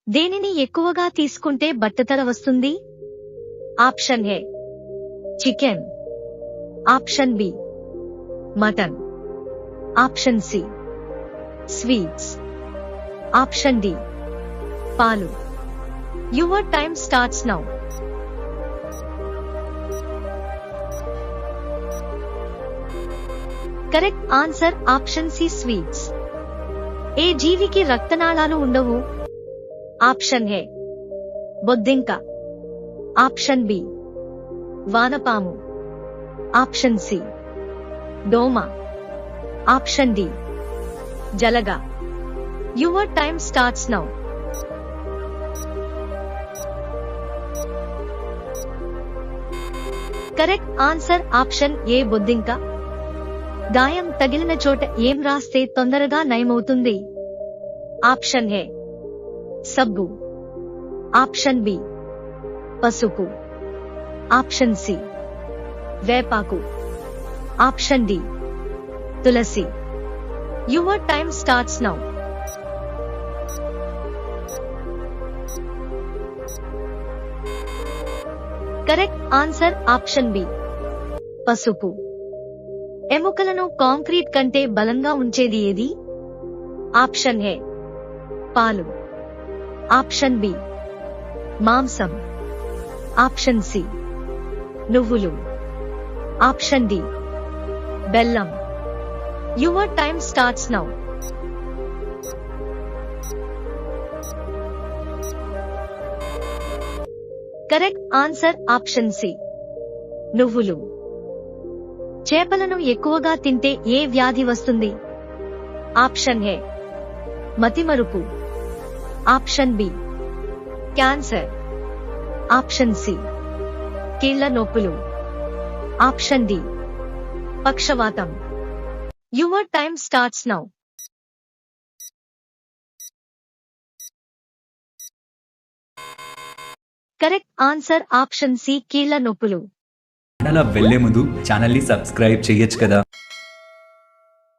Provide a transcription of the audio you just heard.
దేనిని ఎక్కువగా తీసుకుంటే బట్టతల వస్తుంది? Option A chicken, option B mutton, option C sweets, option D పాలు. Your time starts now. Correct answer option C sweets. ఏ జీవికి రక్తనాళాలు ఉండవు? ఆప్షన్ ఏ బొద్దింక, ఆప్షన్ బి వానపాము, ఆప్షన్ సి దోమ, ఆప్షన్ డి జలగ. Your time starts now. Correct answer option A బొద్దింక. గాయం తగిలిన చోట ఏం రాస్తే తొందరగా నయమవుతుంది? ఆప్షన్ ఏ సబ్బు, ఆప్షన్ బి పసుపు, ఆప్షన్ సి వేపాకు, ఆప్షన్ డి తులసి. Your time starts now. Correct answer option B పసుపు. ఎముకలను కాంక్రీట్ కంటే బలంగా ఉంచేది ఏది? ఆప్షన్ ఏ పాలు, ఆప్షన్ బి మాంసం, ఆప్షన్ సి నువ్వులు, ఆప్షన్ డి బెల్లం. Your time starts now. Correct answer option C నువ్వులు. చేపలను ఎక్కువగా తింటే ఏ వ్యాధి వస్తుంది? ఆప్షన్ ఏ మతిమరుపు, option B cancer, option C కీళ్ల నొప్పులు, ఆప్షన్ డి పక్షవాతం. Your time starts now. Correct answer option C కీళ్ల నొప్పులు. అలా వెళ్లే ముందు ఛానల్ ని సబ్స్క్రైబ్ చేయొచ్చు కదా.